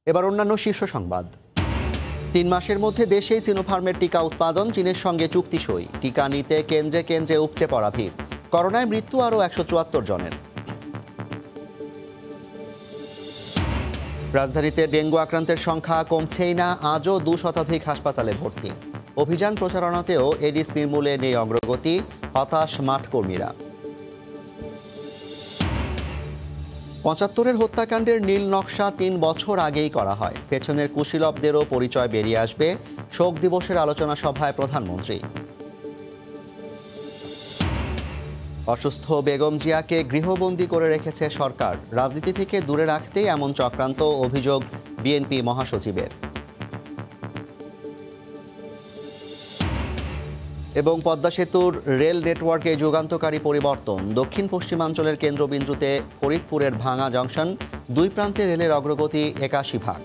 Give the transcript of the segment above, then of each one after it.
এবার অন্যান্য শীর্ষ সংবাদ। 3 মাসের মধ্যে দেশেই সিনোফার্মের টিকা উৎপাদন, চীনের সঙ্গে চুক্তি সই। টিকা নিতে কেন্দ্রে কেন্দ্রে উপচে পড়া ভিড়। করোনায় মৃত্যু আরও 174 জনের। রাজধানীতে ডেঙ্গু আক্রান্তের সংখ্যা কমছেই না, আজও 2 শতাধিক হাসপাতালে ভর্তি। অভিযান প্রচারণাতেও এডিস নির্মূলে নেই অগ্রগতি, হতাশ মাঠকর্মীরা। 75-এর হত্যাকাণ্ডের নীল নকশা 3 বছর আগেই করা হয়। পেছনের কুশীলবদেরও পরিচয় বেরিয়ে আসবে। শোক দিবসের আলোচনা সভায় প্রধানমন্ত্রী। অসুস্থ বেগম জিয়াকে গৃহবন্দী করে রেখেছে সরকার। রাজনীতি থেকে দূরে রাখতেই এমন চক্রান্ত, অভিযোগ বিএনপি মহাসচিবের। এবং পদ্মা সেতুর রেল নেটওয়ার্কে যুগান্তকারী পরিবর্তন। দক্ষিণ পশ্চিমাঞ্চলের কেন্দ্রবিন্দুতে ফরিদপুরের ভাঙা জংশন, 2 প্রান্তে রেলের অগ্রগতি 81%।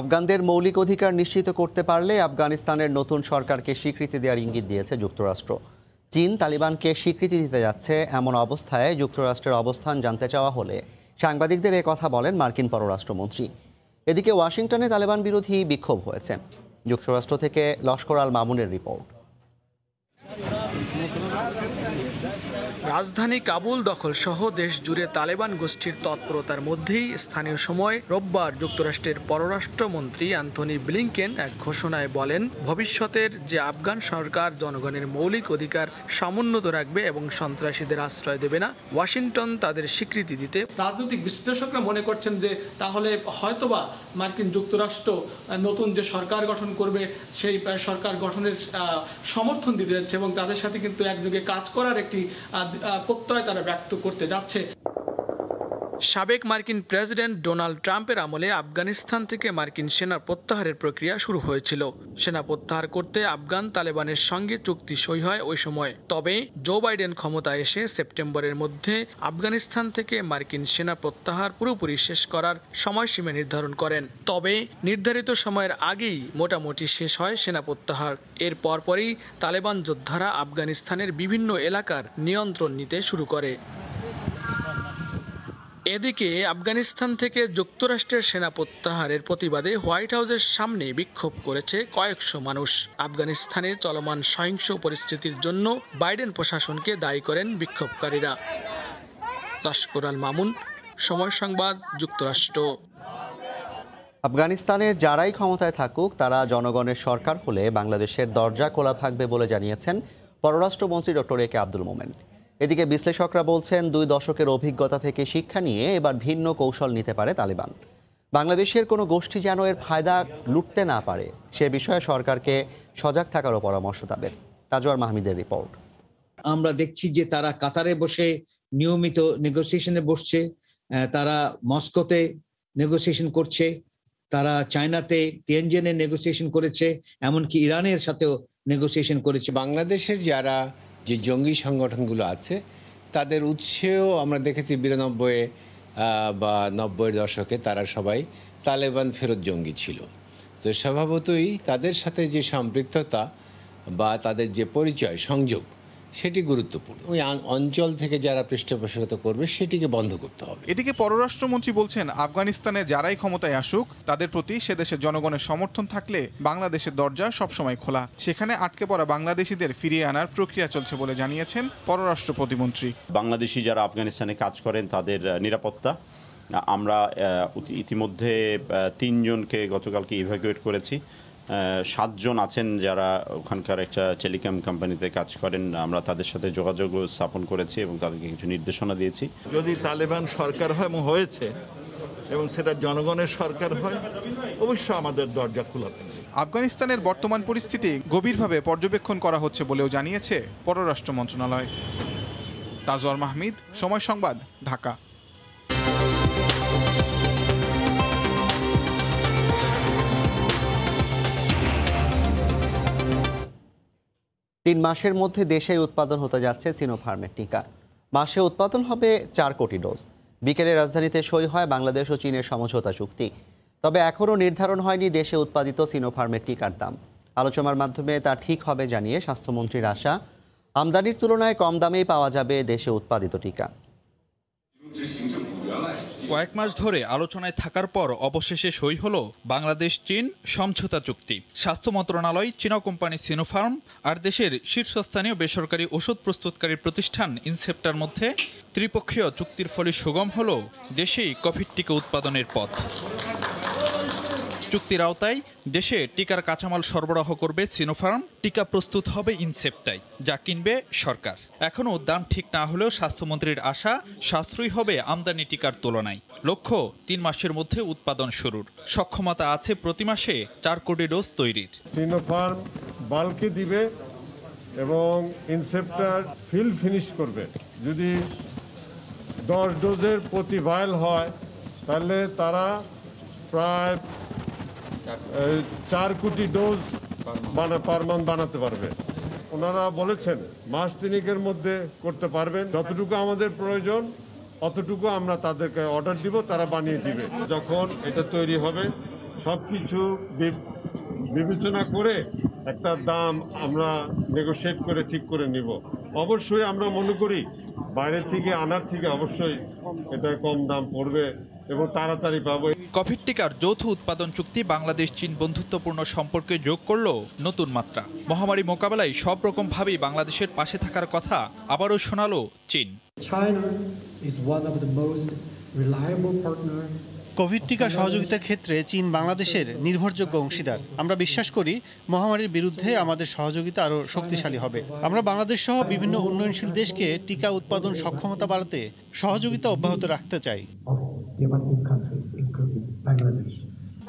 আফগানদের মৌলিক অধিকার নিশ্চিত করতে পারলে আফগানিস্তানের নতুন সরকারকে স্বীকৃতি দেওয়ার ইঙ্গিত দিয়েছে যুক্তরাষ্ট্র। চীন তালিবানকে স্বীকৃতি দিতে যাচ্ছে, এমন অবস্থায় যুক্তরাষ্ট্রের অবস্থান জানতে চাওয়া হলে সাংবাদিকদের এ কথা বলেন মার্কিন পররাষ্ট্রমন্ত্রী। এদিকে ওয়াশিংটনে তালেবান বিরোধী বিক্ষোভ হয়েছে। যুক্তরাষ্ট্র থেকে লস্কর আল মামুনের রিপোর্ট। রাজধানী কাবুল দখল সহ দেশ জুড়ে তালেবান গোষ্ঠীর তৎপরতার মধ্যেই স্থানীয় সময় রোববার যুক্তরাষ্ট্রের পররাষ্ট্রমন্ত্রী অ্যান্থনি ব্লিংকেন এক ঘোষণায় বলেন, ভবিষ্যতের যে আফগান সরকার জনগণের মৌলিক অধিকার সমুন্নত রাখবে এবং সন্ত্রাসীদের আশ্রয় দেবে না, ওয়াশিংটন তাদের স্বীকৃতি দিতে। রাজনৈতিক বিশ্লেষকরা মনে করছেন যে তাহলে হয়তোবা মার্কিন যুক্তরাষ্ট্র নতুন যে সরকার গঠন করবে সেই সরকার গঠনের সমর্থন দিতে যাচ্ছে এবং তাদের সাথে কিন্তু একযোগে কাজ করার একটি প্রত্যয় তারা ব্যক্ত করতে যাচ্ছে। সাবেক মার্কিন প্রেসিডেন্ট ডোনাল্ড ট্রাম্পের আমলে আফগানিস্তান থেকে মার্কিন সেনা প্রত্যাহারের প্রক্রিয়া শুরু হয়েছিল। সেনা প্রত্যাহার করতে আফগান তালেবানের সঙ্গে চুক্তি সই হয় ওই সময়। তবে জো বাইডেন ক্ষমতায় এসে সেপ্টেম্বরের মধ্যে আফগানিস্তান থেকে মার্কিন সেনা প্রত্যাহার পুরোপুরি শেষ করার সময়সীমা নির্ধারণ করেন। তবে নির্ধারিত সময়ের আগেই মোটামুটি শেষ হয় সেনা প্রত্যাহার। এর পরপরই তালেবান যোদ্ধারা আফগানিস্তানের বিভিন্ন এলাকার নিয়ন্ত্রণ নিতে শুরু করে। এদিকে আফগানিস্তান থেকে যুক্তরাষ্ট্রের সেনা প্রত্যাহারের প্রতিবাদে হোয়াইট হাউসের সামনে বিক্ষোভ করেছে কয়েকশো মানুষ। আফগানিস্তানে চলমান সহিংস পরিস্থিতির জন্য বাইডেন প্রশাসনকে দায়ী করেন বিক্ষোভকারীরা। লস্কর আল মামুন, সময় সংবাদ, যুক্তরাষ্ট্র। আফগানিস্তানে যারাই ক্ষমতায় থাকুক তারা জনগণের সরকার হলে বাংলাদেশের দরজা খোলা থাকবে বলে জানিয়েছেন পররাষ্ট্রমন্ত্রী ডক্টর এ কে আব্দুল মোমেন। এদিকে বিশ্লেষকরা বলছেন 2 দশকের অভিজ্ঞতা থেকে শিক্ষা নিয়ে এবার ভিন্ন কৌশল নিতে পারে তালেবান। বাংলাদেশের কোনো গোষ্ঠী যেন এর ফায়দা লুটতে না পারে সে বিষয়ে সরকারকে সজাগ থাকারও পরামর্শ তাদের। তাজওয়ার মাহমিদের রিপোর্ট। আমরা দেখছি যে তারা কাতারে বসে নিয়মিত নেগোসিয়েশনে বসছে, তারা মস্কোতে নেগোসিয়েশন করছে, তারা চায়নাতে তিয়ানজিনে নেগোসিয়েশন করেছে, এমনকি ইরানের সাথেও নেগোসিয়েশন করেছে। বাংলাদেশের যারা যে জঙ্গি সংগঠনগুলো আছে তাদের উৎসেও আমরা দেখেছি 92 বা 90-এর দশকে তারা সবাই তালেবান ফেরত জঙ্গি ছিল। তো স্বভাবতই তাদের সাথে যে সম্পৃক্ততা বা তাদের যে পরিচয় সংযোগ সেটি গুরুত্বপূর্ণ। ওই অঞ্চল থেকে যারা পৃষ্ঠপোষকতা করবে সেটিকে বন্ধ করতে হবে। এদিকে পররাষ্ট্রমন্ত্রী বলছেন, আফগানিস্তানে যারাই ক্ষমতায় আসুক তাদের প্রতি সে দেশের জনগণের সমর্থন থাকলে বাংলাদেশের দরজা সবসময় খোলা। সেখানে আটকে পড়া বাংলাদেশিদের ফিরিয়ে আনার প্রক্রিয়া চলছে বলে জানিয়েছেন পররাষ্ট্র প্রতিমন্ত্রী। বাংলাদেশি যারা আফগানিস্তানে কাজ করেন তাদের নিরাপত্তা আমরা ইতিমধ্যে 3 জনকে গতকালকে ইভ্যাকুয়েট করেছি। 7 জন আছেন যারা ওখানকার একটা টেলিকম কোম্পানিতে কাজ করেন। আমরা তাদের সাথে যোগাযোগ স্থাপন করেছি এবং তাদেরকে কিছু নির্দেশনা দিয়েছি। যদি তালেবান সরকার হয় এবং হয়েছে এবং সেটা জনগণের সরকার হয়, অবশ্যই আমাদের দরজা খোলা থাকবে। আফগানিস্তানের বর্তমান পরিস্থিতি গভীরভাবে পর্যবেক্ষণ করা হচ্ছে বলেও জানিয়েছে পররাষ্ট্র মন্ত্রণালয়। তাজওয়ার মাহমিদ, সময় সংবাদ, ঢাকা। 3 মাসের মধ্যে দেশেই উৎপাদন হতে যাচ্ছে সিনোফার্মের টিকা। মাসে উৎপাদন হবে 4 কোটি ডোজ। বিকেলে রাজধানীতে সই হয় বাংলাদেশ ও চীনের সমঝোতা চুক্তি। তবে এখনও নির্ধারণ হয়নি দেশে উৎপাদিত সিনোফার্মের টিকার দাম। আলোচনার মাধ্যমে তা ঠিক হবে জানিয়ে স্বাস্থ্যমন্ত্রীর আশা, আমদানির তুলনায় কম দামেই পাওয়া যাবে দেশে উৎপাদিত টিকা। কয়েক মাস ধরে আলোচনায় থাকার পর অবশেষে সই হলো বাংলাদেশ চীন সমঝোতা চুক্তি। স্বাস্থ্য মন্ত্রণালয়, চীনা কোম্পানি সিনোফার্ম আর দেশের শীর্ষস্থানীয় বেসরকারি ওষুধ প্রস্তুতকারী প্রতিষ্ঠান ইনসেপ্টার মধ্যে ত্রিপক্ষীয় চুক্তির ফলে সুগম হলো দেশেই কোভিড টিকা উৎপাদনের পথ। চুক্তির আওতায় দেশে টিকার কাঁচামাল সরবরাহ করবে সিনোফার্ম, টিকা প্রস্তুত হবে ইনসেপ্টায়, যা কিনবে সরকার। এখনও দাম ঠিক না হলেও স্বাস্থ্যমন্ত্রীর আশা সাশ্রয়ী হবে আমদানি টিকার তুলনায়। লক্ষ্য 3 মাসের মধ্যে উৎপাদন শুরুর। সক্ষমতা আছে প্রতি মাসে 4 কোটি ডোজ তৈরির। সিনোফার্ম বাল্কে দিবে এবং ইনসেপ্টার ফিল ফিনিশ করবে। যদি 10 ডোজের প্রতি ভাইল হয় তাহলে তারা প্রায় 4 কোটি ডোজ পার মান্থ বানাতে পারবে। ওনারা বলেছেন মাস 3 মধ্যে করতে পারবেন। যতটুকু আমাদের প্রয়োজন অতটুকু আমরা তাদেরকে অর্ডার দিব, তারা বানিয়ে দিবে। যখন এটা তৈরি হবে সব কিছু বিবেচনা করে একটা দাম আমরা নেগোশিয়েট করে ঠিক করে নিব। অবশ্যই আমরা মনে করি বাইরে থেকে আনার থেকে অবশ্যই এটা কম দাম পড়বে এবং তাড়াতাড়ি পাবো। কোভিড টিকার যৌথ উৎপাদন চুক্তি বাংলাদেশ চীন বন্ধুত্বপূর্ণ সম্পর্কে যোগ করল নতুন মাত্রা। মহামারী মোকাবেলায় সব রকম ভাবেই বাংলাদেশের পাশে থাকার কথা আবারও শোনালো চীন। China is one of the most reliable partner. Covid টিকা সহযোগিতার ক্ষেত্রে চীন বাংলাদেশের নির্ভরযোগ্য অংশীদার। আমরা বিশ্বাস করি মহামারীর বিরুদ্ধে আমাদের সহযোগিতা আরও শক্তিশালী হবে। আমরা বাংলাদেশ সহ বিভিন্ন উন্নয়নশীল দেশকে টিকা উৎপাদন সক্ষমতা বাড়াতে সহযোগিতা অব্যাহত রাখতে চাই।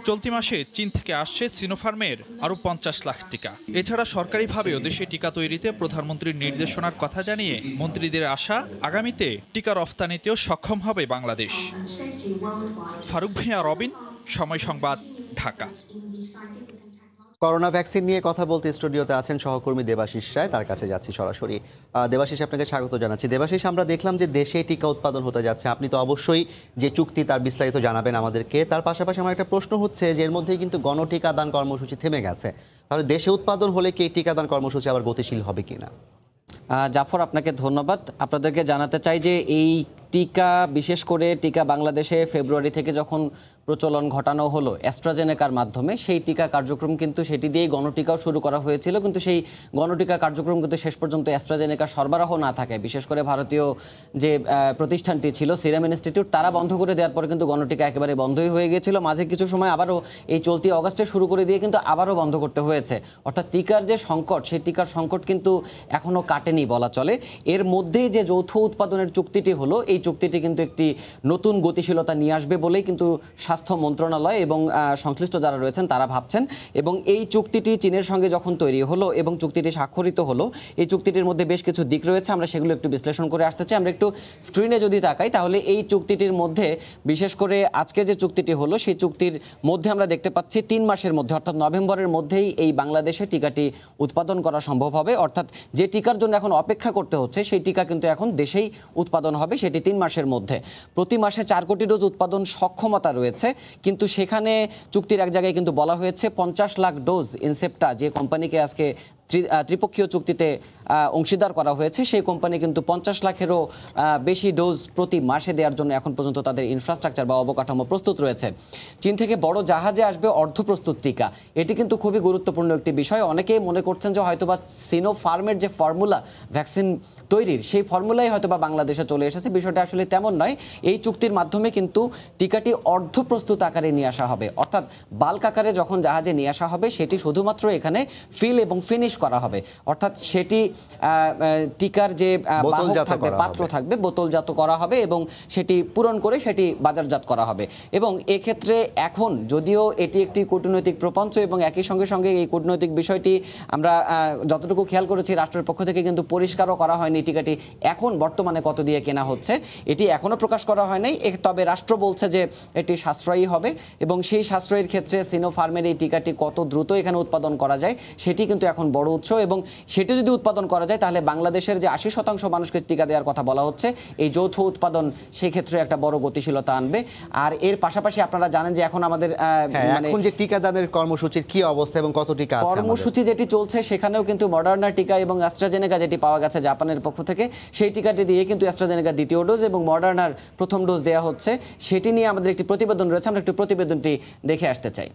চলতি মাসে চীন থেকে আসছে সিনোফার্মের আরও 50 লাখ টিকা। এছাড়া সরকারিভাবেও দেশে টিকা তৈরিতে প্রধানমন্ত্রীর নির্দেশনার কথা জানিয়ে মন্ত্রীদের আশা, আগামীতে টিকা রফতানিতেও সক্ষম হবে বাংলাদেশ। ফারুক ভিয়া, রবিন, সময় সংবাদ, ঢাকা। করোনা ভ্যাকসিন নিয়ে কথা বলতে স্টুডিওতে আছেন সহকর্মী দেবাশিস রায়, তার কাছে যাচ্ছি সরাসরি। দেবাশিস, আপনাকে স্বাগত জানাচ্ছি। দেবাশিস, আমরা দেখলাম যে দেশে টিকা উৎপাদন হতে যাচ্ছে। আপনি তো অবশ্যই যে চুক্তি তার বিস্তারিত জানাবেন আমাদেরকে। তার পাশাপাশি আমার একটা প্রশ্ন হচ্ছে যে এর মধ্যেই কিন্তু গণটিকাদান কর্মসূচি থেমে গেছে, তাহলে দেশে উৎপাদন হলে কি এই টিকাদান কর্মসূচি আবার গতিশীল হবে কিনা? জাফর, আপনাকে ধন্যবাদ। আপনাদেরকে জানাতে চাই যে এই টিকা, বিশেষ করে টিকা বাংলাদেশে ফেব্রুয়ারি থেকে যখন প্রচলন ঘটানো হলো অ্যাস্ট্রাজেনেকার মাধ্যমে, সেই টিকা কার্যক্রম কিন্তু সেটি দিয়েই গণটিকাও শুরু করা হয়েছিল। কিন্তু সেই গণটিকা কার্যক্রম কিন্তু শেষ পর্যন্ত অ্যাস্ট্রাজেনেকা সরবরাহ না থাকে, বিশেষ করে ভারতীয় যে প্রতিষ্ঠানটি ছিল সিরাম ইনস্টিটিউট, তারা বন্ধ করে দেওয়ার পরে কিন্তু গণটিকা একেবারে বন্ধই হয়ে গিয়েছিল। মাঝে কিছু সময় আবারও এই চলতি অগাস্টে শুরু করে দিয়ে কিন্তু আবারও বন্ধ করতে হয়েছে। অর্থাৎ টিকার যে সংকট, সেই টিকার সংকট কিন্তু এখনও কাটেনি বলা চলে। এর মধ্যেই যে যৌথ উৎপাদনের চুক্তিটি হলো, এই চুক্তিটি কিন্তু একটি নতুন গতিশীলতা নিয়ে আসবে বলেই কিন্তু স্বাস্থ্য মন্ত্রণালয় এবং সংশ্লিষ্ট যারা রয়েছেন তারা ভাবছেন। এবং এই চুক্তিটি চীনের সঙ্গে যখন তৈরি হলো এবং চুক্তিটি স্বাক্ষরিত হলো, এই চুক্তিটির মধ্যে বেশ কিছু দিক রয়েছে, আমরা সেগুলো একটু বিশ্লেষণ করে আসতে চাই। আমরা একটু স্ক্রিনে যদি তাকাই তাহলে এই চুক্তিটির মধ্যে, বিশেষ করে আজকে যে চুক্তিটি হলো, সেই চুক্তির মধ্যে আমরা দেখতে পাচ্ছি 3 মাসের মধ্যে, অর্থাৎ নভেম্বরের মধ্যেই এই বাংলাদেশে টিকাটি উৎপাদন করা সম্ভব হবে। অর্থাৎ যে টিকার জন্য এখন অপেক্ষা করতে হচ্ছে, সেই টিকা কিন্তু এখন দেশেই উৎপাদন হবে, সেটি 3 মাসের মধ্যে। প্রতি মাসে 4 কোটি ডোজ উৎপাদন সক্ষমতা রয়েছে, কিন্তু সেখানে চুক্তির এক জায়গায় কিন্তু বলা হয়েছে 50 লাখ ডোজ ইনসেপ্টা, যে কোম্পানিকে আজকে ত্রিপক্ষীয় চুক্তিতে অংশীদার করা হয়েছে, সেই কোম্পানি কিন্তু 50 লাখেরও বেশি ডোজ প্রতি মাসে দেওয়ার জন্য এখন পর্যন্ত তাদের ইনফ্রাস্ট্রাকচার বা অবকাঠামো প্রস্তুত রয়েছে। চীন থেকে বড় জাহাজে আসবে অর্ধপ্রস্তুত টিকা, এটি কিন্তু খুবই গুরুত্বপূর্ণ একটি বিষয়। অনেকেই মনে করছেন যে হয়তোবা সিনোফার্মের যে ফর্মুলা ভ্যাকসিন তৈরির, সেই ফর্মুলাই হয়তোবা বাংলাদেশে চলে এসেছে। বিষয়টা আসলে তেমন নয়। এই চুক্তির মাধ্যমে কিন্তু টিকাটি অর্ধপ্রস্তুত আকারে নিয়ে আসা হবে, অর্থাৎ বাল্ক আকারে যখন জাহাজে নিয়ে আসা হবে, সেটি শুধুমাত্র এখানে ফিল এবং ফিনিশ করা হবে। অর্থাৎ সেটি টিকার যে পাত্র থাকবে, বোতলজাত করা হবে এবং সেটি পূরণ করে সেটি বাজারজাত করা হবে। এবং এক্ষেত্রে এখন যদিও এটি একটি কূটনৈতিক প্রপঞ্চ এবং একই সঙ্গে সঙ্গে এই কূটনৈতিক বিষয়টি আমরা যতটুকু খেয়াল করেছি রাষ্ট্রের পক্ষ থেকে কিন্তু পরিষ্কারও করা হয়নি এই টিকাটি এখন বর্তমানে কত দিয়ে কেনা হচ্ছে এটি এখনও প্রকাশ করা হয় নাই। তবে রাষ্ট্র বলছে যে এটি সাশ্রয়ী হবে এবং সেই সাশ্রয়ের ক্ষেত্রে সিনোফার্মের এই টিকাটি কত দ্রুত এখানে উৎপাদন করা যায় সেটি কিন্তু এখন বড় উৎস, এবং সেটি যদি উৎপাদন করা যায় তাহলে বাংলাদেশের যে 80% মানুষকে টিকা দেওয়ার কথা বলা হচ্ছে এই যৌথ উৎপাদন সেক্ষেত্রে একটা বড় গতিশীলতা আনবে। আর এর পাশাপাশি আপনারা জানেন যে এখন আমাদের এখন যে টিকাদানের কর্মসূচির কি অবস্থা এবং কত টিকা আছে কর্মসূচি যেটি চলছে সেখানেও কিন্তু মডার্না টিকা এবং অ্যাস্ট্রাজেনেকা যেটি পাওয়া গেছে জাপানের পক্ষ থেকে সেই টিকাটি দিয়ে কিন্তু অ্যাস্ট্রাজেনেকা দ্বিতীয় ডোজ এবং মডার্নার প্রথম ডোজ দেওয়া হচ্ছে, সেটি নিয়ে আমাদের একটি প্রতিবেদন রয়েছে, আমরা একটু প্রতিবেদনটি দেখে আসতে চাই।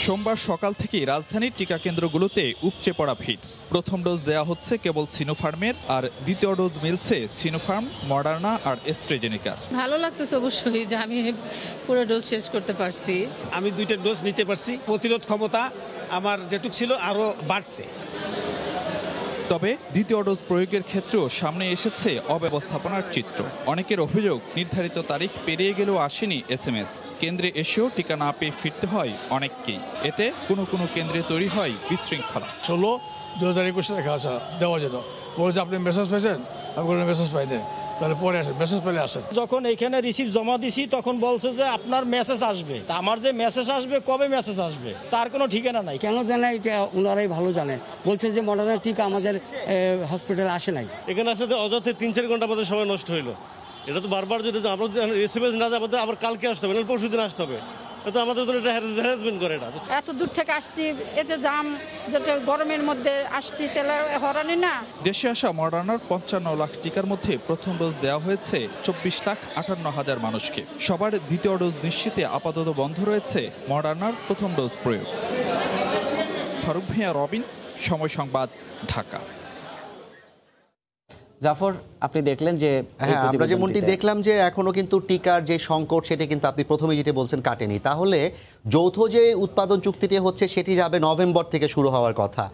সোমবার সকাল থেকেই রাজধানীর টিকা কেন্দ্রগুলোতে উপচে পড়া ভিড়। প্রথম ডোজ দেওয়া হচ্ছে কেবল সিনোফার্মের, আর দ্বিতীয় ডোজ মিলছে সিনোফার্ম, মডার্না আর অ্যাস্ট্রাজেনেকার। ভালো লাগতেছে অবশ্যই যে আমি পুরো ডোজ শেষ করতে পারছি। আমি 2টা ডোজ নিতে পারছি, প্রতিরোধ ক্ষমতা আমার যেটুক ছিল আরো বাড়ছে। তবে দ্বিতীয় ডোজ প্রয়োগের ক্ষেত্রেও সামনে এসেছে অব্যবস্থাপনার চিত্র। অনেকের অভিযোগ নির্ধারিত তারিখ পেরিয়ে গেলেও আসেনি SMS। কেন্দ্রে এসেও টিকা না পেয়ে ফিরতে হয় অনেককেই। এতে কোনো কেন্দ্রে তৈরি হয় বিশৃঙ্খলা। 16/2021 লেখা আসা দেওয়া যেত, বলে যে আপনি মেসেজ পাইছেন, আমি কোনো মেসেজ পাইনি, তাহলে পরে আসেন, মেসেজ পেলে আসেন। যখন এইখানে রিসিভ জমা দিছি তখন বলছে যে আপনার মেসেজ আসবে। আমার যে মেসেজ আসবে, কবে মেসেজ আসবে তার কোনো ঠিকানা নাই। কেন জানে এটা ওনারাই ভালো জানে। বলছে যে মডার্না টিকা আমাদের হসপিটালে আসে নাই। এখানে আসলে অযথা 3-4 ঘন্টা আমাদের সময় নষ্ট হইলো। এটা তো বারবার যদি আমরা SMS না যাবো আবার কালকে আসতে হবে, পরশু দিন আসতে হবে। তো আমাদের এটা হ্যারাসমেন্ট করে এটা। এত দূর থেকে আসছি, এতে জাম, যেটা গরমের মধ্যে আসছি, তেলে হরানি না। দেশে আসা মডার্নার 55 লাখ টিকার মধ্যে প্রথম ডোজ দেওয়া হয়েছে 24,58,000 মানুষকে। সবার দ্বিতীয় ডোজ নিশ্চিতে আপাতত বন্ধ রয়েছে মডার্নার প্রথম ডোজ প্রয়োগ। ফারুক ভূঁইয়া, রবিন, সময় সংবাদ, ঢাকা। জাফর, আপনি দেখলেন যে আমরা যেমনটি দেখলাম যে এখনো কিন্তু টিকার যে সংকট সেটা কিন্তু আপনি প্রথমে যেটা বলছেন কাটেনি। তাহলে যৌথ যে উৎপাদন চুক্তিটি হচ্ছে সেটি যাবে নভেম্বর থেকে শুরু হওয়ার কথা,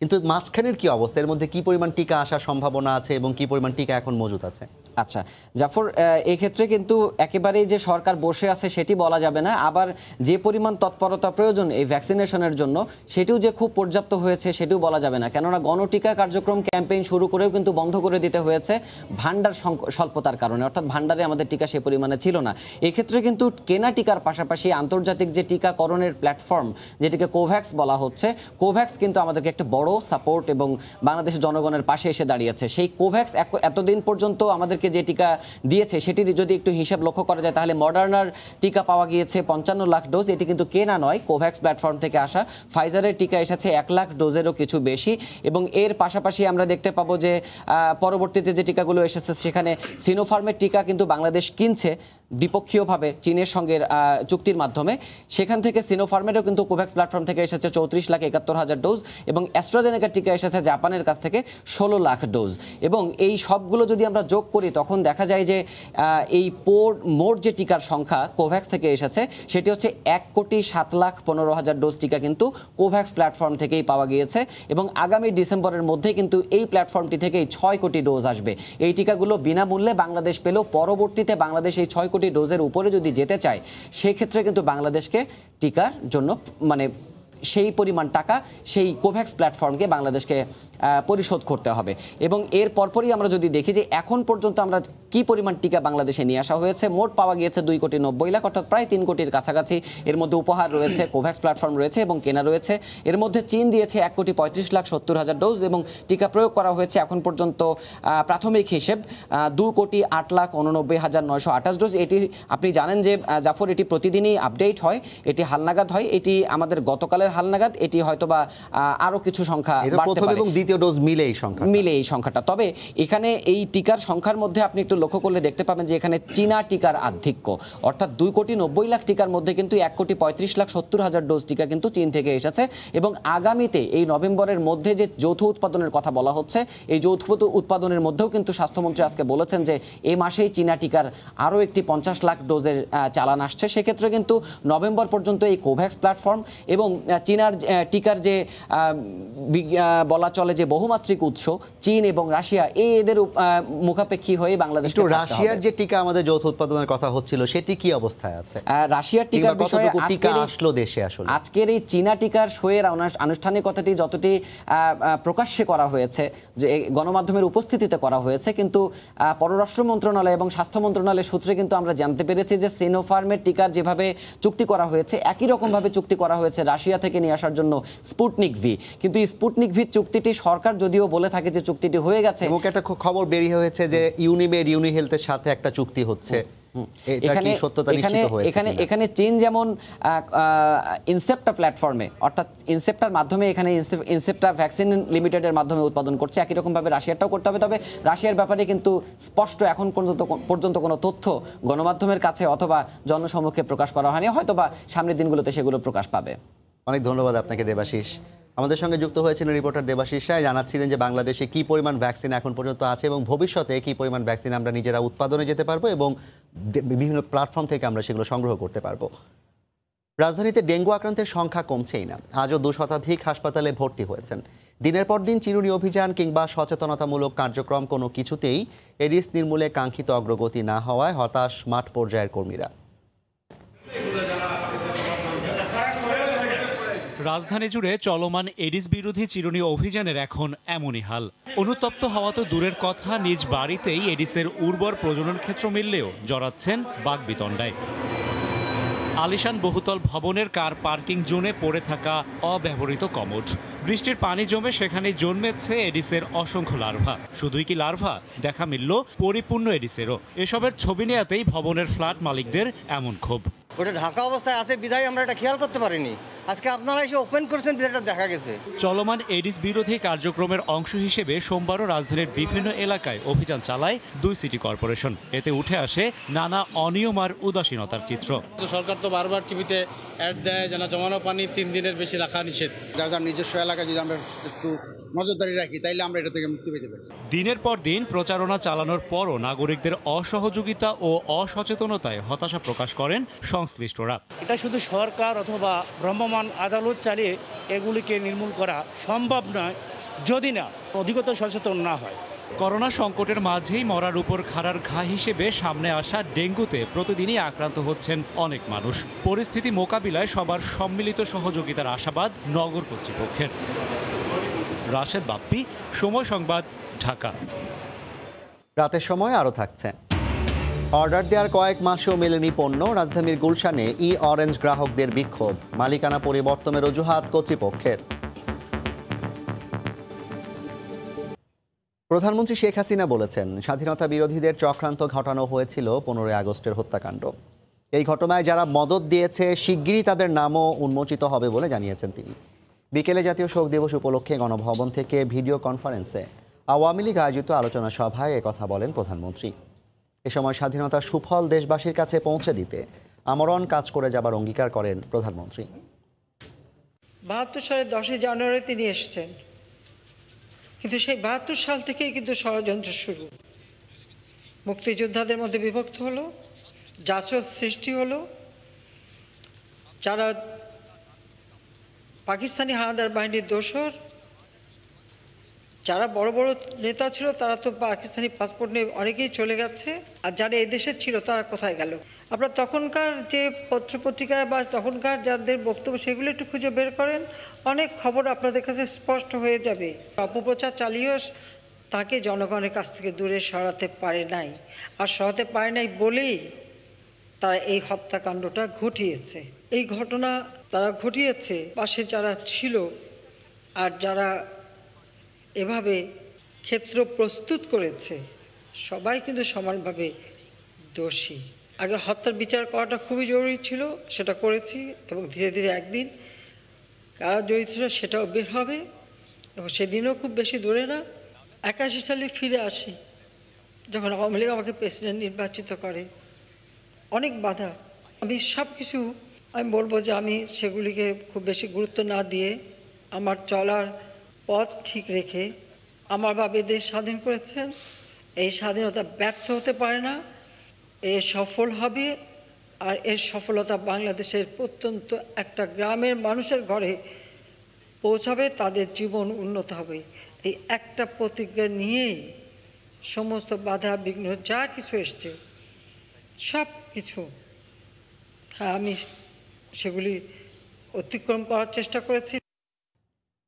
কিন্তু মাঝখানের কি অবস্থা, এর মধ্যে কি পরিমাণ টিকা আসার সম্ভাবনা আছে এবং কি পরিমাণ টিকা এখন মজুদ আছে? আচ্ছা জাফর, এক্ষেত্রে কিন্তু একেবারেই যে সরকার বসে আছে সেটি বলা যাবে না, আবার যে পরিমাণ তৎপরতা প্রয়োজন এই ভ্যাকসিনেশনের জন্য সেটিও যে খুব পর্যাপ্ত হয়েছে সেটিও বলা যাবে না, কেননা গণটিকা কার্যক্রম ক্যাম্পেইন শুরু করেও কিন্তু বন্ধ করে দিতে হয়েছে ভান্ডার স্বল্পতার কারণে, অর্থাৎ ভান্ডারে আমাদের টিকা সে পরিমাণে ছিল না। এক্ষেত্রে কিন্তু কেনা টিকার পাশাপাশি আন্তর্জাতিক যে টিকাকরণের প্ল্যাটফর্ম যেটিকে কোভ্যাক্স বলা হচ্ছে, কোভ্যাক্স কিন্তু আমাদেরকে একটা বড় সাপোর্ট এবং বাংলাদেশের জনগণের পাশে এসে দাঁড়িয়েছে। সেই কোভ্যাক্স এতদিন পর্যন্ত আমাদেরকে যে টিকা দিয়েছে সেটির যদি একটু হিসাব লক্ষ্য করা যায় তাহলে মডার্নার টিকা পাওয়া গিয়েছে 55 লাখ ডোজ, এটি কিন্তু কেনা নয়, কোভ্যাক্স প্ল্যাটফর্ম থেকে আসা। ফাইজারের টিকা এসেছে 1 লাখ ডোজেরও কিছু বেশি, এবং এর পাশাপাশি আমরা দেখতে পাবো যে পরবর্তীতে যে টিকাগুলো এসেছে সেখানে সিনোফার্মের টিকা কিন্তু বাংলাদেশ কিনছে দ্বিপক্ষীয়ভাবে চীনের সঙ্গে চুক্তির মাধ্যমে। সেখান থেকে সিনোফার্মেরও কিন্তু কোভ্যাক্স প্ল্যাটফর্ম থেকে এসেছে 34,71,000 ডোজ, এবং অ্যাস্ট্রাজেনেকার টিকা এসেছে জাপানের কাছ থেকে 16 লাখ ডোজ। এবং এই সবগুলো যদি আমরা যোগ করি তখন দেখা যায় যে এই মোট যে টিকার সংখ্যা কোভ্যাক্স থেকে এসেছে সেটি হচ্ছে 1,07,15,000 ডোজ টিকা কিন্তু কোভ্যাক্স প্ল্যাটফর্ম থেকেই পাওয়া গিয়েছে, এবং আগামী ডিসেম্বরের মধ্যে কিন্তু এই প্ল্যাটফর্মটি থেকেই 6 কোটি ডোজ আসবে। এই টিকাগুলো বিনামূল্যে বাংলাদেশ পেলেও পরবর্তীতে বাংলাদেশ এই 6 কোটি ডোজের উপরে যদি যেতে চায় সেক্ষেত্রে কিন্তু বাংলাদেশকে টিকার জন্য মানে সেই পরিমাণ টাকা সেই কোভ্যাক্স প্ল্যাটফর্মকে বাংলাদেশকে পরিশোধ করতে হবে। এবং এর পরপরই আমরা যদি দেখি যে এখন পর্যন্ত আমরা কি পরিমাণ টিকা বাংলাদেশে নিয়ে আসা হয়েছে, মোট পাওয়া গিয়েছে 2,90,00,000, অর্থাৎ প্রায় 3 কোটির কাছাকাছি। এর মধ্যে উপহার রয়েছে, কোভ্যাক্স প্ল্যাটফর্ম রয়েছে এবং কেনা রয়েছে। এর মধ্যে চীন দিয়েছে 1,35,70,000 ডোজ, এবং টিকা প্রয়োগ করা হয়েছে এখন পর্যন্ত প্রাথমিক হিসেব 2,08,89,928 ডোজ। এটি আপনি জানেন যে জাফর, এটি প্রতিদিনই আপডেট হয়, এটি হালনাগাদ হয়, এটি আমাদের গতকালের হালনাগাদ, এটি হয়তোবা আরও কিছু সংখ্যা বাড়তে পারে। ডোজ মিলে এই সংখ্যাটা। তবে এখানে এই টিকার সংখ্যার মধ্যে আপনি একটু লক্ষ্য করলে দেখতে পাবেন যে এখানে চীনা টিকার আধিক্য, অর্থাৎ 2,90,00,000 টিকার মধ্যে কিন্তু 1,35,70,000 ডোজ টিকা কিন্তু চীন থেকে এসেছে। এবং আগামীতে এই নভেম্বরের মধ্যে যে যৌথ উৎপাদনের কথা বলা হচ্ছে, এই যৌথ উৎপাদনের মধ্যেও কিন্তু স্বাস্থ্যমন্ত্রী আজকে বলেছেন যে এই মাসেই চীনা টিকার আরও একটি 50 লাখ ডোজের চালান আসছে। সেক্ষেত্রে কিন্তু নভেম্বর পর্যন্ত এই কোভ্যাক্স প্ল্যাটফর্ম এবং চীনার টিকার যে বলা চলে যে যে বহুমাত্রিক উৎস চীন এবং রাশিয়া এদের মুখাপেক্ষী হয়ে বাংলাদেশ রাশিয়ার যে টিকা আমাদের যৌথ উৎপাদনের কথা হচ্ছিল সেটি কি অবস্থায় আছে? রাশিয়ার টিকার বিষয়ে আসলো দেশে আসলে আজকের এই চীনা টিকার শোয়ের আনুষ্ঠানিকতাটি যতটি প্রকাশ্যে করা হয়েছে, যে গণমাধ্যমের উপস্থিতিতে করা হয়েছে, কিন্তু পররাষ্ট্র মন্ত্রণালয় এবং স্বাস্থ্য মন্ত্রণালয়ের সূত্রে কিন্তু আমরা জানতে পেরেছি যে সিনোফার্মের টিকার যেভাবে চুক্তি করা হয়েছে একই রকমভাবে চুক্তি করা হয়েছে রাশিয়া থেকে নিয়ে আসার জন্য স্পুটনিক ভি। কিন্তু এই স্পুটনিক ভি চুক্তিটি সরকার যদিও বলে থাকে যে চুক্তিটি হয়ে গেছে, এবং একটা খবর বেরিয়ে হয়েছে যে ইউনিমেড ইউনিহেলথের সাথে একটা চুক্তি হচ্ছে। এখানে চীন যেমন ইনসেপ্টা প্ল্যাটফর্মে অর্থাৎ ইনসেপ্টার মাধ্যমে এখানে ইনসেপ্টা ভ্যাকসিন লিমিটেডের মাধ্যমে উৎপাদন করছে, একই রকমভাবে রাশিয়াটাও করতে হবে। তবে রাশিয়ার ব্যাপারে কিন্তু স্পষ্ট এখন পর্যন্ত কোনো তথ্য গণমাধ্যমের কাছে অথবা জনসমক্ষে প্রকাশ করা হয়নি, হয়তোবা সামনের দিনগুলোতে সেগুলো প্রকাশ পাবে। অনেক ধন্যবাদ আপনাকে দেবাশিস। আমাদের সঙ্গে যুক্ত হয়েছিলেন রিপোর্টার দেবাশিস রায়, জানাচ্ছিলেন যে বাংলাদেশে কি পরিমাণ ভ্যাকসিন এখন পর্যন্ত আছে এবং ভবিষ্যতে কি পরিমাণ ভ্যাকসিন আমরা নিজেরা উৎপাদনে যেতে পারবো এবং বিভিন্ন প্ল্যাটফর্ম থেকে আমরা সেগুলো সংগ্রহ করতে পারবো। রাজধানীতে ডেঙ্গু আক্রান্তের সংখ্যা কমছেই না, আজও 2 শতাধিক হাসপাতালে ভর্তি হয়েছেন। দিনের পর দিন চিরুনি অভিযান কিংবা সচেতনতামূলক কার্যক্রম কোনো কিছুতেই এডিস নির্মূলে কাঙ্ক্ষিত অগ্রগতি না হওয়ায় হতাশ মাঠ পর্যায়ের কর্মীরা। রাজধানী জুড়ে চলমান এডিস বিরোধী চিরুনি অভিযানের এখন এমনই হাল। অনুতপ্ত হওয়া তো দূরের কথা, নিজ বাড়িতেই এডিসের উর্বর প্রজনন ক্ষেত্র মিললেও জড়াচ্ছেন বাকবিতণ্ডায়। আলিশান বহুতল ভবনের কার পার্কিং জোনে পড়ে থাকা অব্যবহৃত কমোড, বৃষ্টির পানি জমে সেখানে জন্মেছে এডিসের অসংখ্য লার্ভা। শুধুই কি লার্ভা, দেখা মিলল পরিপূর্ণ এডিসেরও। এসবের ছবি নেয়াতেই ভবনের ফ্ল্যাট মালিকদের এমন ক্ষোভ। ওটা ঢাকা অবস্থায় আছে বিধায় আমরা এটা খেয়াল করতে পারিনি, আজকে আপনারা এসে ওপেন করছেন বিধায়টা দেখা গেছে। চলমান এডিস বিরোধী কার্যক্রমের অংশ হিসেবে সোমবারও রাজধানীর বিভিন্ন এলাকায় অভিযান চালায় 2 সিটি কর্পোরেশন। এতে উঠে আসে নানা অনিয়ম আর উদাসীনতার চিত্র। সরকার তো বারবার টিভিতে অ্যাড দেয় যে না জমানো পানি 3 দিনের বেশি রাখা নিষেধ। যার নিজস্ব এলাকায় যদি আমরা একটু নজরদারি রাখি তাইলে আমরা এটা থেকে মুক্তি পেতে পারি। দিনের পর দিন প্রচারণা চালানোর পরও নাগরিকদের অসহযোগিতা ও অসচেতনতায় হতাশা প্রকাশ করেন সংশ্লিষ্টরা। এটা শুধু সরকার অথবা ভ্রাম্যমাণ আদালত চালিয়ে এগুলিকে নির্মূল করা সম্ভব নয় যদি না অধিকতর সচেতন না হয়। করোনা সংকটের মাঝেই মরার উপর খাড়ার ঘা হিসেবে সামনে আসা ডেঙ্গুতে প্রতিদিনই আক্রান্ত হচ্ছেন অনেক মানুষ। পরিস্থিতি মোকাবিলায় সবার সম্মিলিত সহযোগিতার আশাবাদ নগর কর্তৃপক্ষের। রাশেদ বাপ্পি, সময় সংবাদ, ঢাকা। রাতের সময় আরও থাকছে। অর্ডার দেওয়ার কয়েক মাসেও মেলেনি পণ্য, রাজধানীর গুলশানে অরেঞ্জ গ্রাহকদের বিক্ষোভ, মালিকানা পরিবর্তনের অজুহাত কর্তৃপক্ষের। প্রধানমন্ত্রী শেখ হাসিনা বলেছেন, স্বাধীনতা বিরোধীদের চক্রান্ত ঘটানো হয়েছিল 15 আগস্টের হত্যাকাণ্ড। এই ঘটনায় যারা মদদ দিয়েছে শিগগিরই তাদের নামও উন্মোচিত হবে বলে জানিয়েছেন তিনি। বিকেলে জাতীয় শোক দিবস উপলক্ষে গণভবন থেকে ভিডিও কনফারেন্সে আওয়ামী লীগ আয়োজিত আলোচনা সভায় একথা বলেন প্রধানমন্ত্রী। এ সময় স্বাধীনতার সুফল দেশবাসীর কাছে পৌঁছে দিতে আমরণ কাজ করে যাবার অঙ্গীকার করেন প্রধানমন্ত্রী। 72 সালের 10 জানুয়ারি তিনি এসেছেন, কিন্তু সেই 72 সাল থেকেই কিন্তু ষড়যন্ত্র শুরু। মুক্তিযোদ্ধাদের মধ্যে বিভক্ত হলো, জাসদ সৃষ্টি হলো, যারা পাকিস্তানি হানাদার বাহিনীর দোসর, যারা বড় বড় নেতা ছিল তারা তো পাকিস্তানি পাসপোর্ট নিয়ে অনেকেই চলে গেছে, আর যারা এই দেশের ছিল তারা কোথায় গেল। আপনার তখনকার যে পত্রপত্রিকায় বা তখনকার যাদের বক্তব্য সেগুলো একটু খুঁজে বের করেন, অনেক খবর আপনাদের কাছে স্পষ্ট হয়ে যাবে। অপপ্রচার চালিয়েও তাকে জনগণের কাছ থেকে দূরে সরাতে পারে নাই, আর সরাতে পারে নাই বলেই তারা এই হত্যাকাণ্ডটা ঘটিয়েছে। এই ঘটনা তারা ঘটিয়েছে, পাশে যারা ছিল আর যারা এভাবে ক্ষেত্র প্রস্তুত করেছে সবাই কিন্তু সমানভাবে দোষী। আগে হত্যার বিচার করাটা খুবই জরুরি ছিল, সেটা করেছি, এবং ধীরে ধীরে একদিন কারা জড়িত সেটাও বের হবে, এবং সেদিনও খুব বেশি দূরে না। 81 সালে ফিরে আসি, যখন আওয়ামী লীগ আমাকে প্রেসিডেন্ট নির্বাচিত করে, অনেক বাধা। আমি সব কিছু আমি বলবো যে আমি সেগুলিকে খুব বেশি গুরুত্ব না দিয়ে আমার চলার পথ ঠিক রেখে আমার বাবা দেশ স্বাধীন করেছেন। এই স্বাধীনতা ব্যর্থ হতে পারে না, এ সফল হবে, আর এর সফলতা বাংলাদেশের প্রত্যন্ত একটা গ্রামের মানুষের ঘরে পৌঁছাবে, তাদের জীবন উন্নত হবে। এই একটা প্রতিজ্ঞা নিয়েই সমস্ত বাধা বিঘ্ন যা কিছু এসছে সব কিছু আমি সেগুলি অতিক্রম করার চেষ্টা করেছি।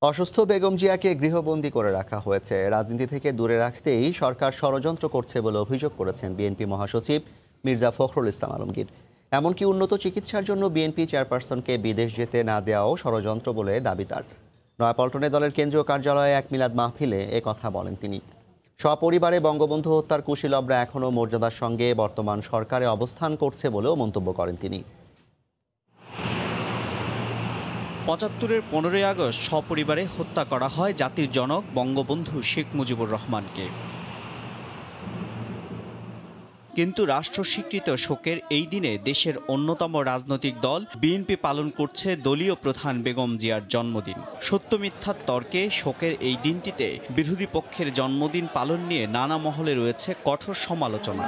অসুস্থ বেগম জিয়াকে গৃহবন্দী করে রাখা হয়েছে। রাজনীতি থেকে দূরে রাখতেই সরকার ষড়যন্ত্র করছে বলে অভিযোগ করেছেন বিএনপি মহাসচিব মির্জা ফখরুল ইসলাম আলমগীর। এমনকি উন্নত চিকিৎসার জন্য বিএনপি চেয়ারপারসনকে বিদেশ যেতে না দেওয়াও ষড়যন্ত্র বলে দাবি তার। নয়াপল্টনে দলের কেন্দ্রীয় কার্যালয়ে এক মিলাদ মাহফিলে এ কথা বলেন তিনি। সপরিবারে বঙ্গবন্ধু হত্যার কুশীলবরা এখনও মর্যাদার সঙ্গে বর্তমান সরকারে অবস্থান করছে বলেও মন্তব্য করেন তিনি। ৭৫-এর ১৫ই আগস্ট সপরিবারে হত্যা করা হয় জাতির জনক বঙ্গবন্ধু শেখ মুজিবুর রহমানকে। কিন্তু রাষ্ট্র স্বীকৃত শোকের এই দিনে দেশের অন্যতম রাজনৈতিক দল বিএনপি পালন করছে দলীয় প্রধান বেগম জিয়ার জন্মদিন। সত্য মিথ্যার তর্কে শোকের এই দিনটিতে বিরোধী পক্ষের জন্মদিন পালন নিয়ে নানা মহলে রয়েছে কঠোর সমালোচনা।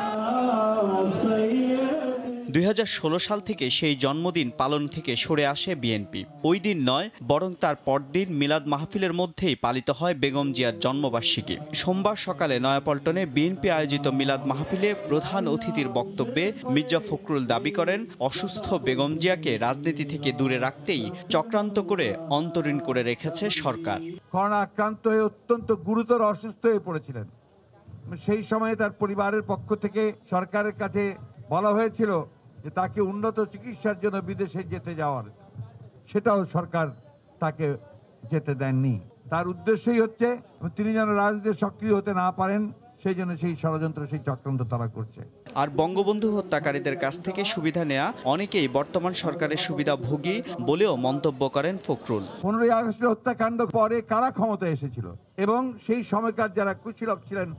২০১৬ সাল থেকে সেই জন্মদিন পালন থেকে সরে আসে বিএনপি। ওই দিন নয়, বরং তার পরদিন মিলাদ মাহফিলের মধ্যেই পালিত হয় বেগম জিয়ার জন্মবার্ষিকী। সোমবার সকালে নয়াপল্টনে বিএনপি আয়োজিত মিলাদ মাহফিলে প্রধান অতিথির বক্তব্যে মির্জা ফখরুল দাবি করেন, অসুস্থ বেগম জিয়াকে রাজনীতি থেকে দূরে রাখতেই চক্রান্ত করে অন্তরীণ করে রেখেছে সরকার। করোনা আক্রান্ত হয়ে অত্যন্ত গুরুতর অসুস্থ হয়ে পড়েছিলেন। সেই সময়ে তার পরিবারের পক্ষ থেকে সরকারের কাছে বলা হয়েছিল যে তাকে উন্নত চিকিৎসার জন্য বিদেশে যেতে যাওয়ার, সেটাও সরকার তাকে যেতে দেননি। তার উদ্দেশ্যই হচ্ছে তিনি যেন রাজনীতিতে সক্রিয় হতে না পারেন, সেই জন্য সেই ষড়যন্ত্র, সেই চক্রান্ত তারা করছে। আর বঙ্গবন্ধু হত্যাকারীদের কাছ থেকে সুবিধা নেয়া অনেকেই বর্তমান সরকারের সুবিধাভোগী বলেও মন্তব্য করেন ফখরুল। 15ই আগস্টের হত্যাকাণ্ড পরে কারা ক্ষমতা এসেছিল এবং সেই সময়কার যারা কুশীলব ছিলেন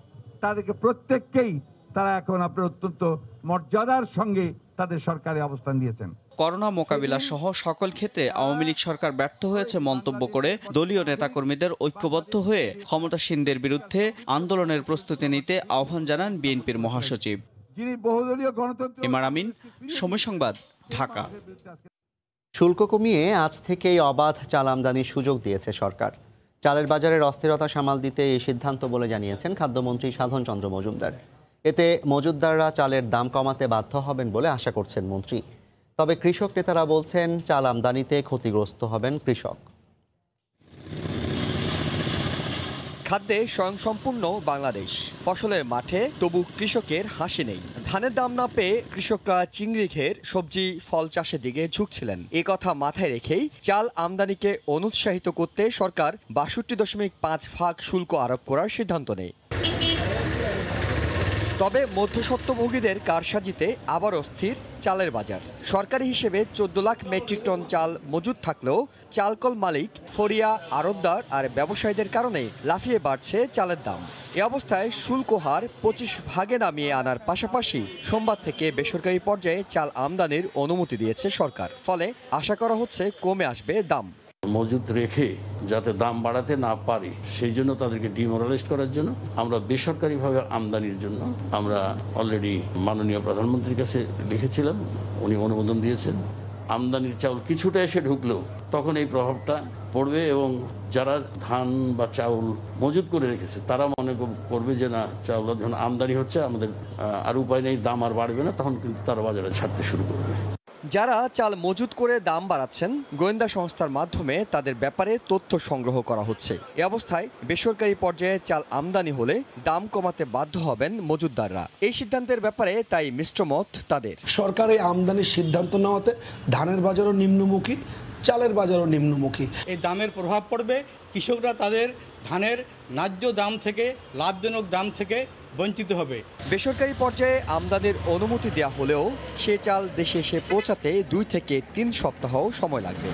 তাদেরকে প্রত্যেককেই তারা এখন আপনার অত্যন্ত মর্যাদার সঙ্গে তাদের সরকারে অবস্থান দিয়েছেন। করোনা মোকাবিলা সহ সকল ক্ষেত্রে আওয়ামী লীগ সরকার ব্যর্থ হয়েছে মন্তব্য করে দলীয় নেতাকর্মীদের ঐক্যবদ্ধ হয়ে ক্ষমতাসীনদের বিরুদ্ধে আন্দোলনের প্রস্তুতি নিতে আহ্বান জানান বিএনপির মহাসচিব। এমআর আমিন, সময় সংবাদ, ঢাকা। শুল্ক কমিয়ে আজ থেকেই অবাধ চাল আমদানির সুযোগ দিয়েছে সরকার। চালের বাজারের অস্থিরতা সামাল দিতে এই সিদ্ধান্ত বলে জানিয়েছেন খাদ্যমন্ত্রী সাধন চন্দ্র মজুমদার। এতে মজুতদাররা চালের দাম কমাতে বাধ্য হবেন বলে আশা করছেন মন্ত্রী। তবে কৃষক নেতারা বলছেন চাল আমদানিতে ক্ষতিগ্রস্ত হবেন কৃষক। খাদ্যে স্বয়ংসম্পূর্ণ বাংলাদেশ, ফসলের মাঠে তবু কৃষকের হাসি নেই। ধানের দাম না পেয়ে কৃষকরা চিংড়ি ঘের সবজি ফল চাষের দিকে ঝুঁকছিলেন। এ কথা মাথায় রেখেই চাল আমদানিকে অনুৎসাহিত করতে সরকার ৬২.৫% শুল্ক আরোপ করার সিদ্ধান্ত নেয়। তবে মধ্যস্বত্বভোগীদের কারসাজিতে আবার অস্থির চালের বাজার। সরকারি হিসেবে ১৪ লাখ মেট্রিক টন চাল মজুদ থাকলেও চালকল মালিক, ফরিয়া, আড়তদার আর ব্যবসায়ীদের কারণে লাফিয়ে বাড়ছে চালের দাম। এ অবস্থায় শুল্ক হার ২৫% নামিয়ে আনার পাশাপাশি সোমবার থেকে বেসরকারি পর্যায়ে চাল আমদানির অনুমতি দিয়েছে সরকার। ফলে আশা করা হচ্ছে কমে আসবে দাম। মজুদ রেখে যাতে দাম বাড়াতে না পারে সেই জন্য তাদেরকে ডিমোরালাইজ করার জন্য আমরা বেসরকারিভাবে আমদানির জন্য আমরা অলরেডি মাননীয় প্রধানমন্ত্রীর কাছে লিখেছিলাম, উনি অনুমোদন দিয়েছেন। আমদানির চাউল কিছুটা এসে ঢুকলেও তখন এই প্রভাবটা পড়বে এবং যারা ধান বা চাউল মজুদ করে রেখেছে তারা মনে করবে যে না, চাউল যখন আমদানি হচ্ছে আমাদের আর উপায় নেই, দাম আর বাড়বে না, তখন কিন্তু তারা বাজারে ছাড়তে শুরু করবে। যারা চাল মজুত করে দাম বাড়াচ্ছেন, গোয়েন্দা সংস্থার মাধ্যমে তাদের ব্যাপারে তথ্য সংগ্রহ করা হচ্ছে। এ অবস্থায় বেসরকারি পর্যায়ে চাল আমদানি হলে দাম কমাতে বাধ্য হবেন মজুতদাররা। এই সিদ্ধান্তের ব্যাপারে তাই মিশ্র মত তাদের। সরকার এই আমদানির সিদ্ধান্ত নেওয়াতে ধানের বাজারও নিম্নমুখী, চালের বাজারও নিম্নমুখী। এই দামের প্রভাব পড়বে, কৃষকরা তাদের ধানের ন্যায্য দাম থেকে, লাভজনক দাম থেকে বঞ্চিত হবে। বেসরকারি পর্যায়ে আমদানির অনুমতি দেওয়া হলেও সে চাল দেশে এসে পৌঁছাতে 2 থেকে 3 সপ্তাহ সময় লাগবে।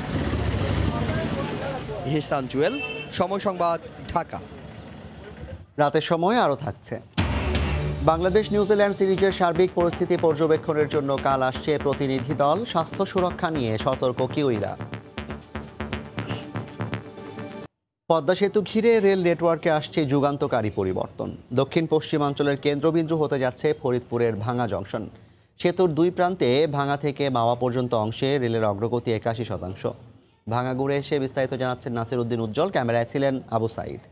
ইহসান জুয়েল, সময় সংবাদ, ঢাকা। রাতের সময় আরও থাকছে। বাংলাদেশ নিউজিল্যান্ড সিরিজের সার্বিক পরিস্থিতি পর্যবেক্ষণের জন্য কাল আসছে প্রতিনিধি দল। স্বাস্থ্য সুরক্ষা নিয়ে সতর্ক কিউইরা। পদ্মা সেতু ঘিরে রেল নেটওয়ার্কে আসছে যুগান্তকারী পরিবর্তন। দক্ষিণ পশ্চিমাঞ্চলের কেন্দ্রবিন্দু হতে যাচ্ছে ফরিদপুরের ভাঙা জংশন। সেতুর 2 প্রান্তে ভাঙা থেকে মাওয়া পর্যন্ত অংশে রেলের অগ্রগতি 81%। ভাঙা ঘুরে এসে বিস্তারিত জানাচ্ছেন নাসির উদ্দিন উজ্জ্বল। ক্যামেরায় ছিলেন আবু সাইদ।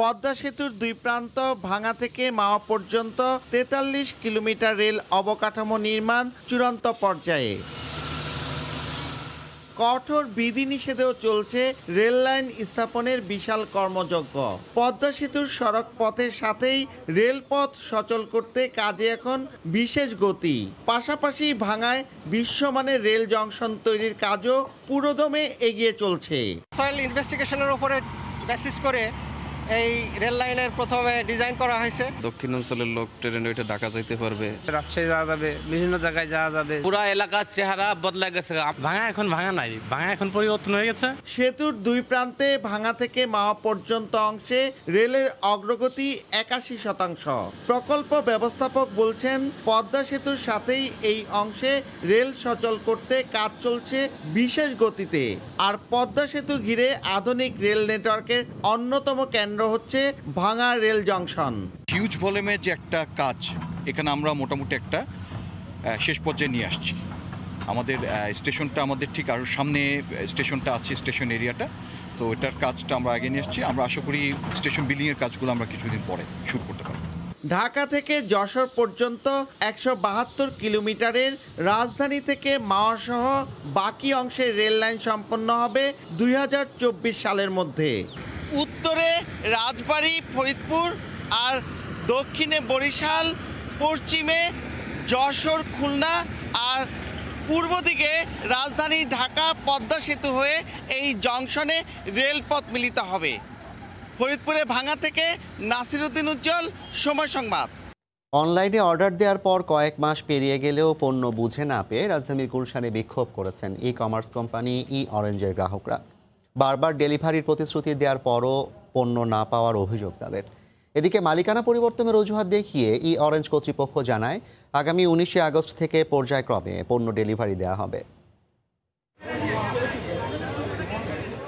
পদ্মা সেতুর দুই প্রান্ত ভাঙা থেকে মাওয়া পর্যন্ত 43 কিলোমিটার রেল অবকাঠামো নির্মাণ চূড়ান্ত পর্যায়ে। কঠোর বিধিনিষেধেও চলছে রেল লাইন স্থাপনের বিশাল কর্মযজ্ঞ। পদ্মা সেতুর সড়ক পথের সাথেই রেলপথ সচল করতে কাজে এখন বিশেষ গতি। পাশাপাশি ভাঙায় বিশ্বমানের রেল জংশন তৈরির কাজও পুরোদমে এগিয়ে চলছে। সয়েল ইনভেস্টিগেশনের উপরে বেসিস করে এই রেল লাইনের প্রথমে ডিজাইন করা হয়েছে। দক্ষিণাঞ্চলের লোক ট্রেনে ওইটা ঢাকা যাইতে পারবে, রাজশাহী যাওয়া যাবে, বিভিন্ন জায়গায় যাওয়া যাবে। পুরা এলাকার চেহারা বদলে গেছে। ভাঙা এখন ভাঙা নাই, ভাঙা এখন পরিবর্তন হয়ে গেছে। সেতুর দুই প্রান্তে ভাঙা থেকে মাওয়া পর্যন্ত অংশে রেলের অগ্রগতি 81%। প্রকল্প ব্যবস্থাপক বলছেন, পদ্মা সেতুর সাথেই এই অংশে রেল সচল করতে কাজ চলছে বিশেষ গতিতে। আর পদ্মা সেতু ঘিরে আধুনিক রেল নেটওয়ার্কের অন্যতম কেন্দ্র হচ্ছে ভাঙা রেল জংশন। হিউজ ভলিউমের যে একটা কাজ, এখানে আমরা মোটামুটি একটা শেষ পর্যায়ে নিয়ে আসছি। আমাদের স্টেশনটা আমাদের ঠিক আরও সামনে স্টেশনটা আছে, স্টেশন এরিয়াটা, তো এটার কাজটা আমরা আগে নিয়ে আসছি। আমরা আশা করি স্টেশন বিল্ডিংয়ের কাজগুলো আমরা কিছুদিন পরে শুরু করতে পারবো। ঢাকা থেকে যশোর পর্যন্ত 172 কিলোমিটারের রাজধানী থেকে মাওয়া সহ বাকি অংশের রেল লাইন সম্পন্ন হবে 2024 সালের মধ্যে। উত্তরে রাজবাড়ী, ফরিদপুর আর দক্ষিণে বরিশাল, পশ্চিমে যশোর, খুলনা আর পূর্ব দিকে রাজধানী ঢাকা পদ্মা সেতু হয়ে এই জংশনে রেলপথ মিলিত হবে। ফরিদপুরে ভাঙা থেকে নাসির উদ্দিন উজ্জ্বল, সময় সংবাদ। অনলাইনে অর্ডার দেওয়ার পর কয়েক মাস পেরিয়ে গেলেও পণ্য বুঝে না পেয়ে রাজধানীর গুলশানে বিক্ষোভ করেছেন ই কমার্স কোম্পানি অরেঞ্জের গ্রাহকরা। বারবার ডেলিভারির প্রতিশ্রুতি দেওয়ার পরও পণ্য না পাওয়ার অভিযোগ তাদের। এদিকে মালিকানা পরিবর্তনের অজুহাত দেখিয়ে অরেঞ্জ কর্তৃপক্ষ জানায়, আগামী 19 আগস্ট থেকে পর্যায়ক্রমে পণ্য ডেলিভারি দেওয়া হবে।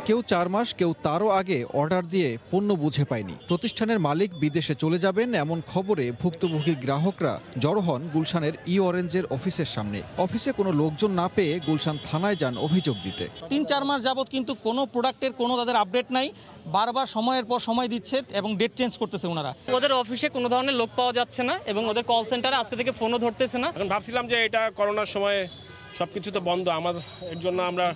কেউ 4 মাস, কেউ তারও আগে অর্ডার দিয়ে পণ্য বুঝে পায়নি। প্রতিষ্ঠানের মালিক বিদেশে চলে যাবেন এমন খবরে ভুক্তভোগী গ্রাহকরা জড়ো হন গুলশানের অরেঞ্জের অফিসের সামনে। অফিসে কোনো লোকজন না পেয়ে গুলশান থানায় যান অভিযোগ দিতে। 3-4 মাস যাবত কিন্তু কোনো প্রোডাক্টের কোনো তাদের আপডেট নাই, বারবার সময়ের পর সময় দিচ্ছে এবং ডেট চেঞ্জ করতেছে ওনারা। ওদের অফিসে কোনো ধরনের লোক পাওয়া যাচ্ছে না এবং ওদের কল সেন্টারে আজকে থেকে ফোনও ধরতেছে না। এখন ভাবছিলাম যে এটা করোনার সময় সবকিছু তো বন্ধ, আমাদের এর জন্য আমরা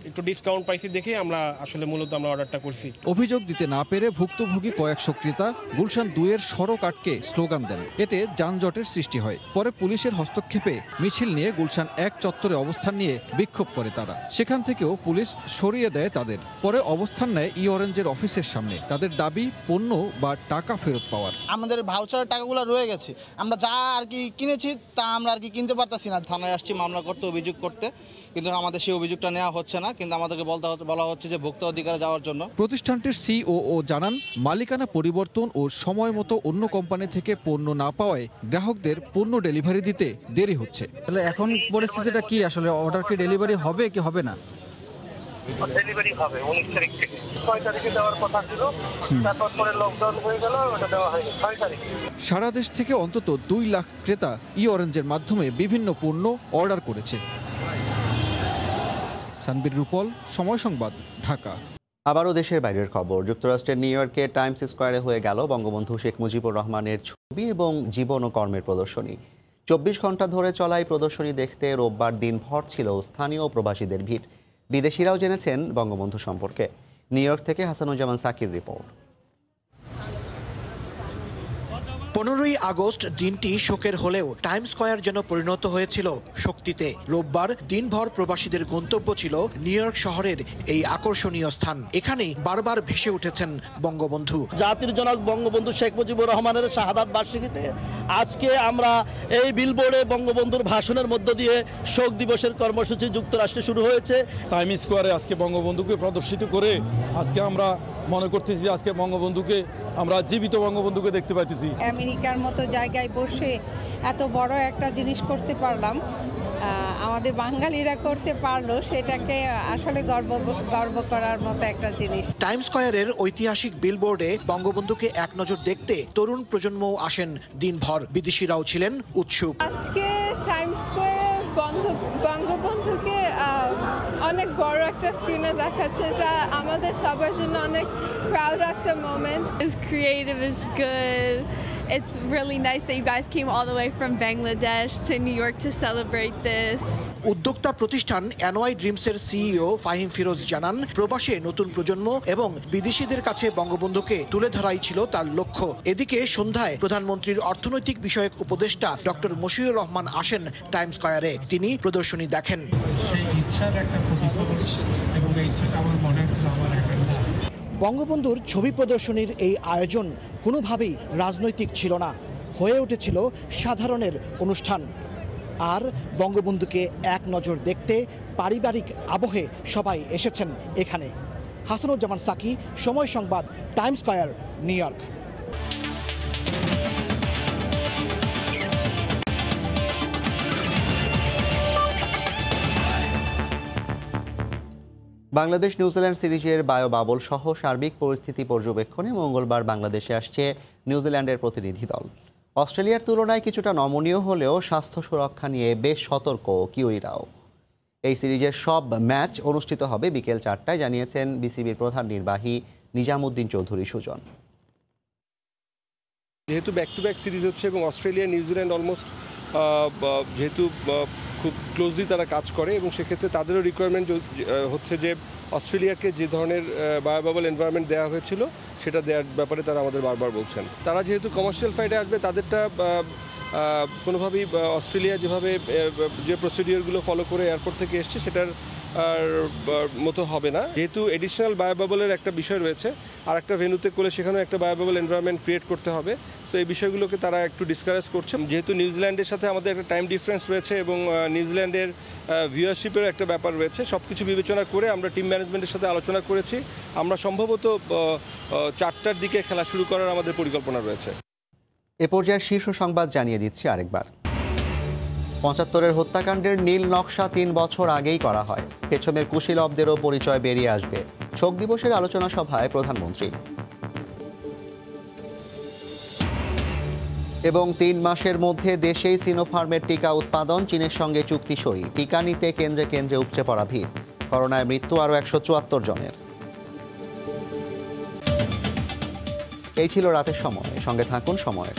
একটু ডিসকাউন্ট পাইছি দেখে আমরা আসলে মূলত আমরা অর্ডারটা করছি। অভিযোগ দিতে না পেরে ভুক্তভোগী কয়েকশো ক্রেতা গুলশান 2-এর সড়ক আটকে স্লোগান দেন। এতে যানজটের সৃষ্টি হয়। পরে পুলিশের হস্তক্ষেপে মিছিল নিয়ে গুলশান 1 চত্বরে অবস্থান নিয়ে বিক্ষোভ করে তারা। সেখান থেকেও পুলিশ সরিয়ে দেয় তাদের। পরে অবস্থান নেয় অরেঞ্জের অফিসের সামনে। তাদের দাবি পণ্য বা টাকা ফেরত পাওয়ার। আমাদের ভাউচারের টাকাগুলো রয়ে গেছে, আমরা যা আর কি কিনেছি তা আমরা আর কি কিনতে পারতাছি না। থানায় আসছি মামলা করতে, অভিযোগ করতে, কিন্তু আমাদের সেই অভিযোগটা নেওয়া হচ্ছে না, কিন্তু আমাদেরকে বলা হচ্ছে যে ভোক্তা অধিকারে যাওয়ার জন্য। প্রতিষ্ঠানটির সিওও জানান, মালিকানা পরিবর্তন ও সময় মতো অন্য কোম্পানি থেকে পণ্য না পাওয়ায় গ্রাহকদের পণ্য ডেলিভারি দিতে দেরি হচ্ছে। তাহলে এখন পরিস্থিতিটা কি, আসলে অর্ডার কি ডেলিভারি হবে কি হবে না? ডেলিভারি হবে 19 তারিখ থেকে। 6 তারিখে দেওয়ার কথা ছিল, তারপর পরে লকডাউন হয়ে গেল, ওটা দেওয়া হয়নি 6 তারিখে। সারা দেশ থেকে অন্তত 2 লাখ ক্রেতা অরেঞ্জের মাধ্যমে বিভিন্ন পণ্য অর্ডার করেছে। সানবীর রূপল, সময় সংবাদ, ঢাকা। আবারও দেশের বাইরের খবর। যুক্তরাষ্ট্রের নিউ ইয়র্কে টাইমস স্কোয়ারে হয়ে গেল বঙ্গবন্ধু শেখ মুজিবুর রহমানের ছবি এবং জীবন ও কর্মের প্রদর্শনী। 24 ঘন্টা ধরে চলা এই প্রদর্শনী দেখতে রোববার দিনভর ছিল স্থানীয় প্রবাসীদের ভিড়। বিদেশিরাও জেনেছেন বঙ্গবন্ধু সম্পর্কে। নিউ ইয়র্ক থেকে হাসানুজ্জামান সাকির রিপোর্ট। 15ই আগস্ট দিনটি শোকের হলেও টাইম স্কয়ার যেন পরিণত হয়েছিল শক্তিতে। রোববার দিনভর প্রবাসীদের গন্তব্য ছিল নিউ ইয়র্ক শহরের এই আকর্ষণীয় স্থান। এখানেই বারবার ভেসে উঠেছেন বঙ্গবন্ধু। জাতির জনক বঙ্গবন্ধু শেখ মুজিবুর রহমানের শাহাদাত বার্ষিকীতে আজকে আমরা এই বিলবোর্ডে বঙ্গবন্ধুর ভাষণের মধ্য দিয়ে শোক দিবসের কর্মসূচি যুক্তরাষ্ট্রে শুরু হয়েছে। টাইম স্কোয়ারে আজকে বঙ্গবন্ধুকে প্রদর্শিত করে আজকে আমরা মনে করতেছি আজকে বঙ্গবন্ধুকে আমরা জীবিত বঙ্গবন্ধুকে দেখতে পাইতেছি। আমেরিকার মতো জায়গায় বসে এত বড় একটা জিনিস করতে পারলাম, আমাদের বাঙালিরা করতে পারলো, সেটাকে আসলে গর্ব করার মতো একটা জিনিস। টাইম স্কয়ারের ঐতিহাসিক বিলবোর্ডে বঙ্গবন্ধুকে এক নজর দেখতে তরুণ প্রজন্মও আসেন দিনভর। বিদেশিরাও ছিলেন উৎসুক। আজকে টাইম স্কয়ারে বঙ্গবন্ধুকে অনেক বড় একটা স্ক্রিনে দেখাচ্ছে, এটা আমাদের সবার জন্য অনেক প্রাউড একটা moment. It's creative, it's good. It's really nice that you guys came all the way from Bangladesh to New York to celebrate this. উদ্যোক্তা প্রতিষ্ঠান এনওয়াই ড্রিমসের সিইও ফাহিম ফিরোজ জানান, প্রবাসে নতুন প্রজন্ম এবং বিদেশিদের কাছে বঙ্গবন্ধুকে তুলে ধরাই ছিল তার লক্ষ্য। এদিকে সন্ধ্যায় প্রধানমন্ত্রীর অর্থনৈতিক বিষয়ক উপদেষ্টা ডক্টর মশিউর রহমান আসেন টাইম স্কয়ারে। তিনি প্রদর্শনী দেখেন। সেই ইচ্ছার একটা প্রতিফলন এবং এই ইচ্ছাটা আমার মনে হলো আমার একটা না। বঙ্গবন্ধুর ছবি প্রদর্শনীর এই আয়োজন কোনোভাবেই রাজনৈতিক ছিল না, হয়ে উঠেছিল সাধারণের অনুষ্ঠান। আর বঙ্গবন্ধুকে এক নজর দেখতে পারিবারিক আবহে সবাই এসেছেন এখানে। হাসানুজ্জামান সাকি, সময় সংবাদ, time square, new York. Bangladesh New Zealand সিরিজের বায়োবাবল সহ সার্বিক পরিস্থিতি পর্যবেক্ষণে মঙ্গলবার বাংলাদেশে আসছে নিউজিল্যান্ডের প্রতিনিধি দল। অস্ট্রেলিয়ার তুলনায় কিছুটা নমনীয় হলেও স্বাস্থ্য সুরক্ষা নিয়ে বেশ সতর্ক কিউইরাও। এই সিরিজের সব ম্যাচ অনুষ্ঠিত হবে বিকেল 4টায়, জানিয়েছেন বিসিবির প্রধান নির্বাহী নিজামুদ্দিন চৌধুরী সুজন। যেহেতু ব্যাক টু ব্যাক সিরিজ হচ্ছে এবং অস্ট্রেলিয়া নিউজিল্যান্ড অলমোস্ট যেহেতু খুব ক্লোজলি তারা কাজ করে এবং সেক্ষেত্রে তাদেরও রিকোয়ারমেন্ট হচ্ছে যে অস্ট্রেলিয়াকে যে ধরনের বায়োবাবল এনভায়রনমেন্ট দেওয়া হয়েছিল সেটা দেওয়ার ব্যাপারে তারা আমাদের বারবার বলছেন। তারা যেহেতু কমার্শিয়াল ফাইটে আসবে তাদেরটা কোনোভাবেই অস্ট্রেলিয়া যেভাবে যে প্রসিডিওরগুলো ফলো করে এয়ারপোর্ট থেকে এসছে সেটার মতো হবে না। যেহেতু এডিশনাল বায়োবাবলের একটা বিষয় রয়েছে, আর একটা ভেন্যুতে করলে সেখানেও একটা বায়োবাবল এনভায়রনমেন্ট ক্রিয়েট করতে হবে। সো এই বিষয়গুলোকে তারা একটু ডিসকাস করছে। যেহেতু নিউজিল্যান্ডের সাথে আমাদের একটা টাইম ডিফারেন্স রয়েছে এবং নিউজিল্যান্ডের ভিউয়ারশিপেরও একটা ব্যাপার রয়েছে, সব কিছু বিবেচনা করে আমরা টিম ম্যানেজমেন্টের সাথে আলোচনা করেছি। আমরা সম্ভবত 4টার দিকে খেলা শুরু করার আমাদের পরিকল্পনা রয়েছে। এ পর্যায়ে শীর্ষ সংবাদ জানিয়ে দিচ্ছি আরেকবার। ৭৫-এর হত্যাকাণ্ডের নীল নকশা 3 বছর আগেই করা হয়। পেছনের কুশীলবদেরও পরিচয় বেরিয়ে আসবে। শোক দিবসের আলোচনা সভায় প্রধানমন্ত্রী। এবং 3 মাসের মধ্যে দেশেই সিনোফার্মের টিকা উৎপাদন, চীনের সঙ্গে চুক্তি সই। টিকা নিতে কেন্দ্রে কেন্দ্রে উপচে পড়া ভিড়। করোনায় মৃত্যু আরও 174 জনের। এই ছিল রাতের সময়। সঙ্গে থাকুন সময়ের।